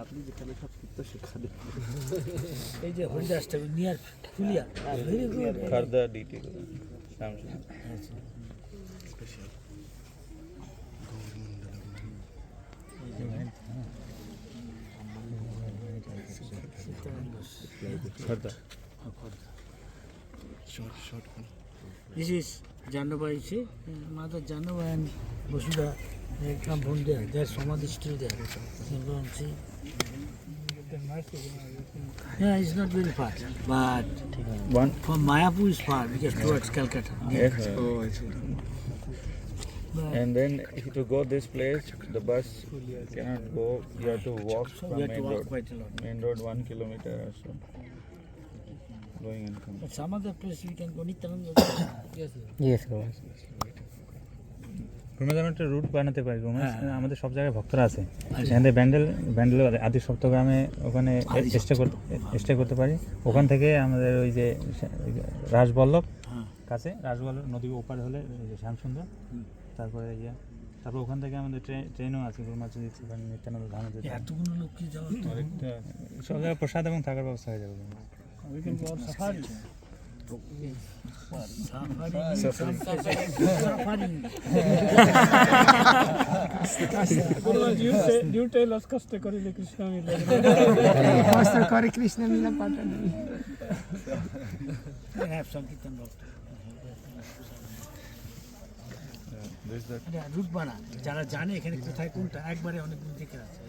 আপনি যেখানে সব করতে সেখানে এই যে হরিদাসটা near Phulia very good further detail This is Jandabai, see? Mother Jandabai and Vasudha, they come from there. Their Samadhi is still there. You go and see. Yeah, it's not very far. But from Mayapur is far because towards Calcutta. Yes. But And then if to go this place, the bus cannot go. You have to walk from we have to main walk road. quite a lot. Main road 1 kilometer or so. Going and coming. But some other place we can go. Nityananda. Yes, রুমের একটা root বানাতে পারি। রুমে আমাদের সব জায়গায় ভক্তরা আছে, এখানে ব্যান্ডেল আদি সপ্তগ্রামে ওখানে স্টে করতে পারি। ওখান থেকে আমাদের ওই যে রাজবল্লভ কাছে, রাজবল্লভ নদীর ওপারে হলে শ্যামসুন্দর, তারপরে ইয়ে, তারপর ওখান থেকে আমাদের ট্রেনও আছে গুরুমাচি নিত্যানন্দ ধাম যেতে। এতগুলো লোক কি যাওয়া সব জায়গায় প্রসাদ এবং থাকার ব্যবস্থা হয়ে যাবে। You tell us kasta karile krishna mila kasta kare krishna mila pata nahi I have some Kirtan doctor. রুট বানা যারা জানে এখানে কোথায় কোনটা একবারে অনেক দূর থেকে আছে।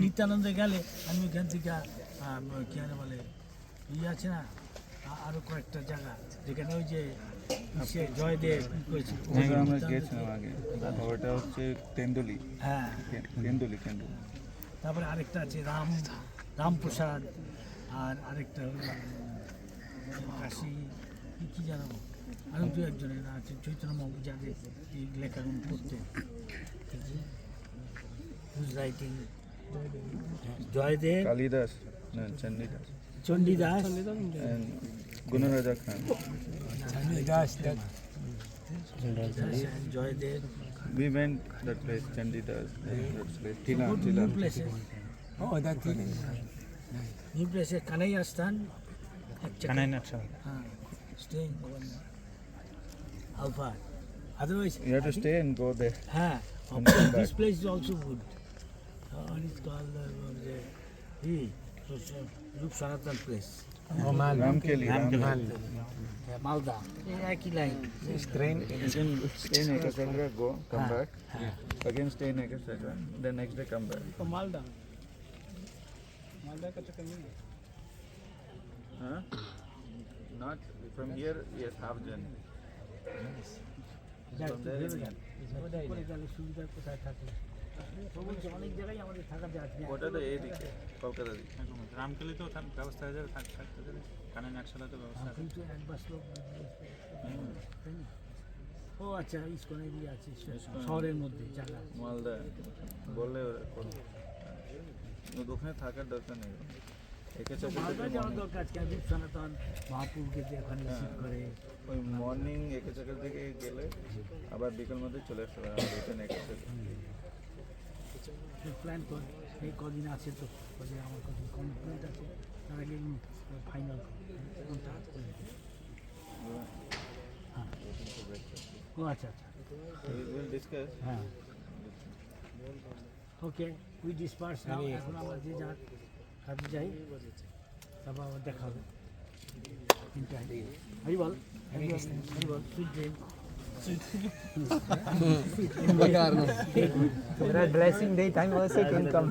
নিত্যানন্দে গেলে আমি ওখান থেকে কি বলে ইয়ে আছে না, আরো কয়েকটা জায়গা যেখানে ওই যে জয়দেব করেছিল আমরা গেছিলাম আগে, ওটা হচ্ছে তেন্দুলি। হ্যাঁ তেন্দুলি। তারপরে আরেকটা আছে রামপ্রসাদ, আর আরেকটা হলো কাশি কি জানাবো, আরো দু একজনের আছে চৈতন্য বাবু যাদের এই লেখাগুলো পড়তে writing, Jaydev, Kalidas, Chandidas, and Gunaraja Khan. Jaydev. We went that place, Chandidas, that place, Tila. New places. oh that thing New places. Kanai Asthan. Kanai নাটশা Staying over there. How far? Otherwise, You have to stay and go there. this place is also good. It's called Rup Sanatan place. Ramkeli. Malda. Ekhi line. train Again stay in Ekasandra, go, come back. Again stay in Ekasandra, then next day come back. to malda ka chakkar nahi hai. Huh? Not from here, yes, half journey. From there is সুবিধা কোথায় থাকে অনেক জায়গায় আমাদের থাকা যায়। ওটা তো এইদিকে কলকাতা দিকে। রামকেলি তো ব্যবস্থা হয়ে যাবে, থাকতে যাবে, কানাই নাটশালা তো ব্যবস্থা আছে। কিন্তু একবার লোক ও আচ্ছা ইসকন এরিয়া আছে শহরের মধ্যে জায়গা। মালদা বললে ওরা করবে, ওখানে থাকার দরকার নেই। মালদা যাওয়ার দরকার আছে, রূপ সনাতন মহাপুরকে যে ওখানে রিসিভ করে ওই মর্নিং একেচাকার থেকে গেলে আবার বিকেল মধ্যে চলে আসতে হবে রিটার্ন একেচাকার। প্ল্যান কর, এই কদিন আছে তো, কদিন আমার কদিন কমিটমেন্ট আছে, তার আগে ফাইনাল ও আচ্ছা আচ্ছা We'll discuss. হ্যাঁ ওকে উই ডিসপার্স নাও। এখন আমরা যে যার কাজে যাই, তারপর আবার দেখা হবে। হরি বল, হরি বল, sweet dream. Maharaj blessing day time also can come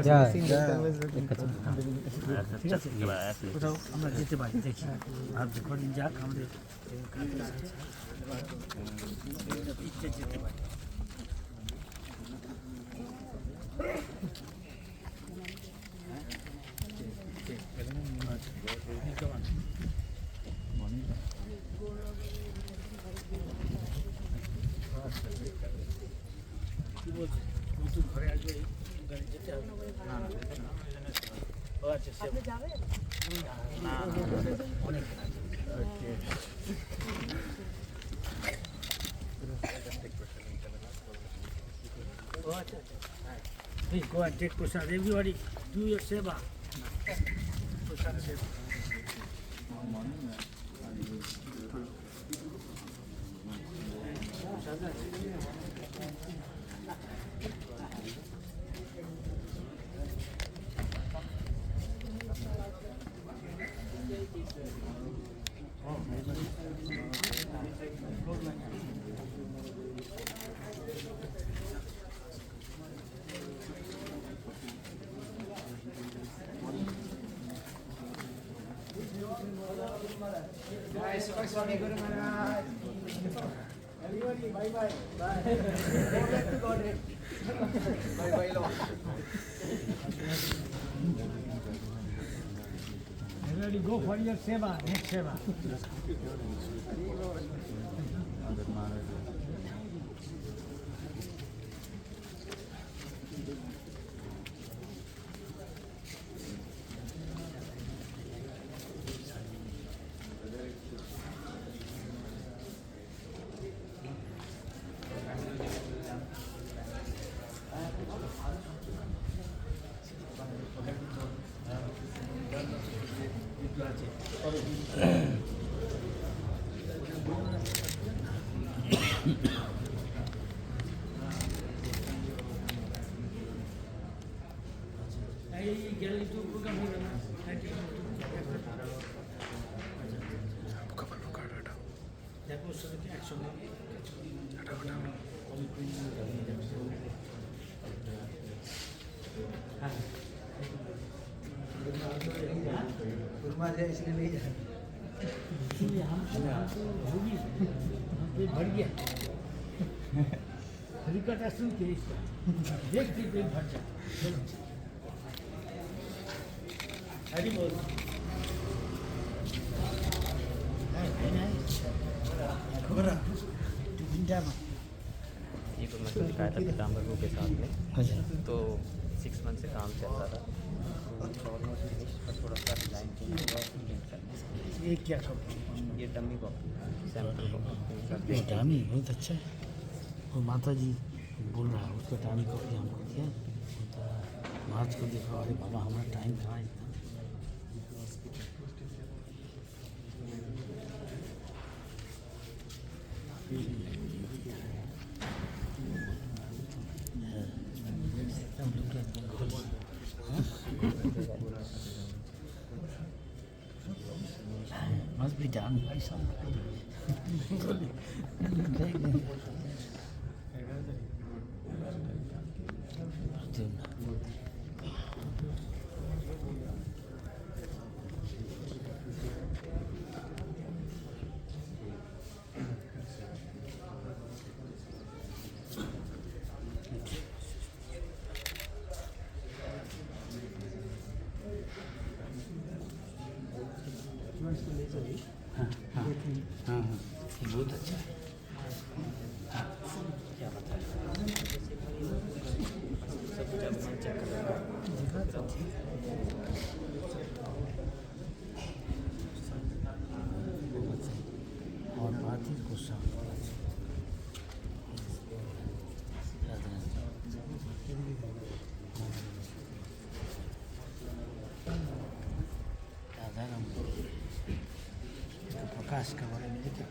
blessing day time also can come ঠিক আছে, কোথাও আমরা যেতে পারি, দেখি আর কদিন যাক আমাদের ইচ্ছে যেতে পারি। বলছে নতুন ঘরে আসবে গাড়ি যেতে হবে ও আচ্ছা সে না অনেক ও আচ্ছা please go and take prasad. Everybody do your seva. Prasad seva. Swami Guru Maharaj. Everybody, bye bye. Bye. Go back to Godhead. Bye bye, Lord. Everybody go for your seva, next seva. এই gallery তো programme হবে না দেখো সবাইকে একসঙ্গে गुरुमा जी इसलिए नहीं जा हम तो होगी पेट भर गया हरिकथा सुन के इसका देखते पेट भर जाए हरी बोल खबर ये तो मैं दिखाया था पीताम्बर के साथ में तो 6 मंथ से काम चल रहा था थोड़ा सा डिज़ाइन चेंज हुआ ये क्या सब ये dummy box sample box dummy बहुत अच्छा है वो माता जी बोल रहा है उसका डामी कॉपी हमको दिया महाराज को देखो अरे बाबा हमारा टाइम कहाँ है इतना Must be done by somebody. हाँ बहुत अच्छा है क्या बताया और बात ही गुस्सा प्रकाश के बारे में देखिए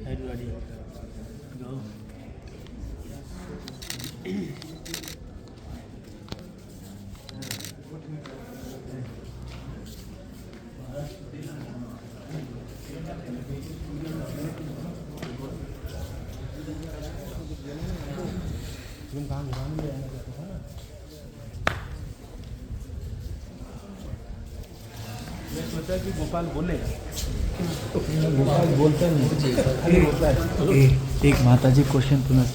Everybody go. एक माताजी क्वेश्चन पुनः